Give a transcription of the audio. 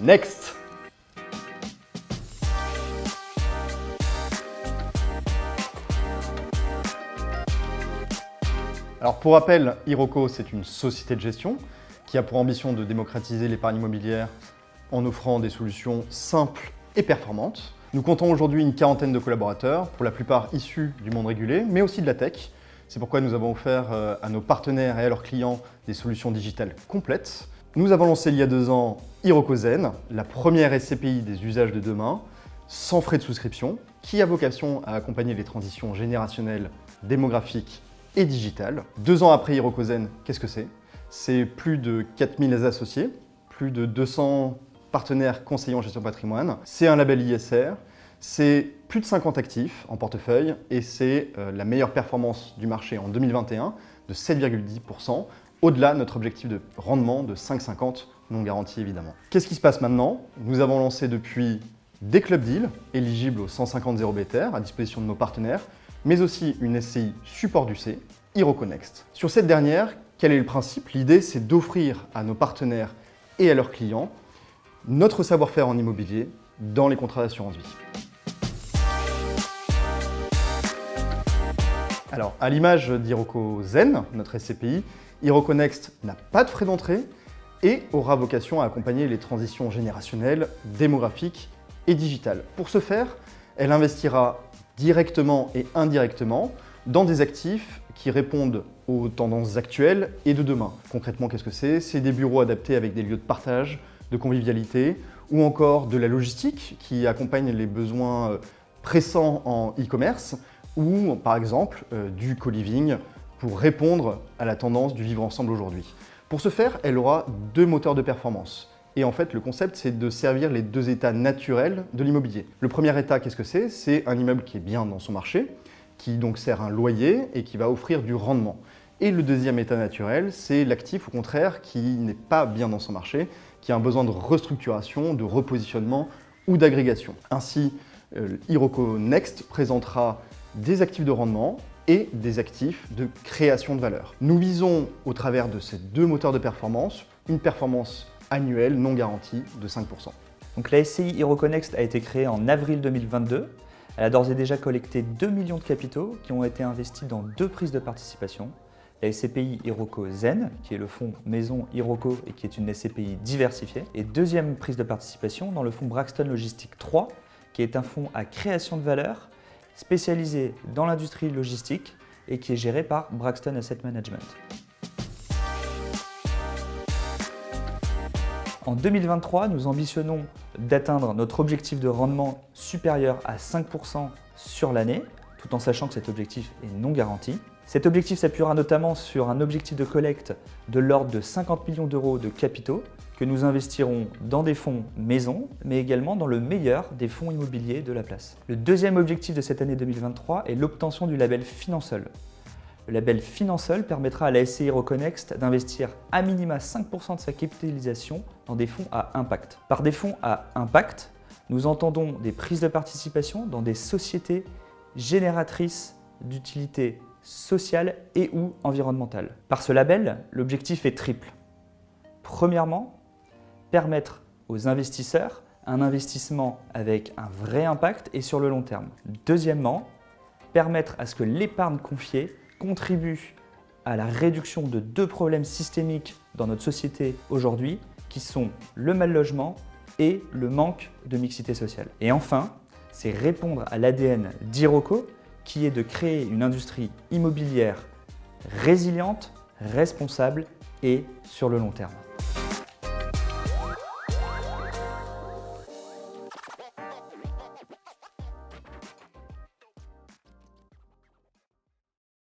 Next! Alors pour rappel, Iroko, c'est une société de gestion qui a pour ambition de démocratiser l'épargne immobilière en offrant des solutions simples et performantes. Nous comptons aujourd'hui une quarantaine de collaborateurs, pour la plupart issus du monde régulé, mais aussi de la tech. C'est pourquoi nous avons offert à nos partenaires et à leurs clients des solutions digitales complètes. Nous avons lancé il y a 2 ans Iroko Zen, la première SCPI des usages de demain, sans frais de souscription, qui a vocation à accompagner les transitions générationnelles, démographiques et digitales. 2 ans après Iroko Zen, qu'est-ce que c'est? C'est plus de 4000 associés, plus de 200 partenaires conseillers en gestion patrimoine. C'est un label ISR, c'est plus de 50 actifs en portefeuille et c'est la meilleure performance du marché en 2021 de 7,10%, au-delà de notre objectif de rendement de 5,50 non garanti évidemment. Qu'est-ce qui se passe maintenant? Nous avons lancé depuis des club deals éligibles aux 150 0 BTR à disposition de nos partenaires, mais aussi une SCI support du C, Iroko Next. Sur cette dernière, quel est le principe? L'idée, c'est d'offrir à nos partenaires et à leurs clients notre savoir-faire en immobilier dans les contrats d'assurance vie. Alors, à l'image d'Iroko Zen, notre SCPI, Iroko Next n'a pas de frais d'entrée et aura vocation à accompagner les transitions générationnelles, démographiques et digitales. Pour ce faire, elle investira directement et indirectement dans des actifs qui répondent aux tendances actuelles et de demain. Concrètement, qu'est-ce que c'est? C'est des bureaux adaptés avec des lieux de partage, de convivialité, ou encore de la logistique qui accompagne les besoins pressants en e-commerce, ou par exemple du co-living pour répondre à la tendance du vivre ensemble aujourd'hui. Pour ce faire, elle aura 2 moteurs de performance. Et en fait, le concept, c'est de servir les 2 états naturels de l'immobilier. Le premier état, qu'est-ce que c'est? C'est un immeuble qui est bien dans son marché, qui donc sert un loyer et qui va offrir du rendement. Et le deuxième état naturel, c'est l'actif au contraire qui n'est pas bien dans son marché, qui a un besoin de restructuration, de repositionnement ou d'agrégation. Ainsi, Iroko Next présentera des actifs de rendement et des actifs de création de valeur. Nous visons, au travers de ces 2 moteurs de performance, une performance annuelle non garantie de 5%. Donc la SCI Iroko Next a été créée en avril 2022. Elle a d'ores et déjà collecté 2 millions de capitaux qui ont été investis dans 2 prises de participation. La SCPI Iroko Zen, qui est le fonds maison Iroko et qui est une SCPI diversifiée. Et deuxième prise de participation dans le fonds Braxton Logistique 3, qui est un fonds à création de valeur spécialisé dans l'industrie logistique et qui est géré par Braxton Asset Management. En 2023, nous ambitionnons d'atteindre notre objectif de rendement supérieur à 5% sur l'année, tout en sachant que cet objectif est non garanti. Cet objectif s'appuiera notamment sur un objectif de collecte de l'ordre de 50 millions d'euros de capitaux que nous investirons dans des fonds maison, mais également dans le meilleur des fonds immobiliers de la place. Le deuxième objectif de cette année 2023 est l'obtention du label Finansol. Le label Finansol permettra à la SCI Iroko Next d'investir à minima 5% de sa capitalisation dans des fonds à impact. Par des fonds à impact, nous entendons des prises de participation dans des sociétés génératrices d'utilité sociale et ou environnementale. Par ce label, l'objectif est triple. Premièrement, permettre aux investisseurs un investissement avec un vrai impact et sur le long terme. Deuxièmement, permettre à ce que l'épargne confiée contribue à la réduction de 2 problèmes systémiques dans notre société aujourd'hui, qui sont le mal logement et le manque de mixité sociale. Et enfin, c'est répondre à l'ADN d'Iroko, qui est de créer une industrie immobilière résiliente, responsable et sur le long terme.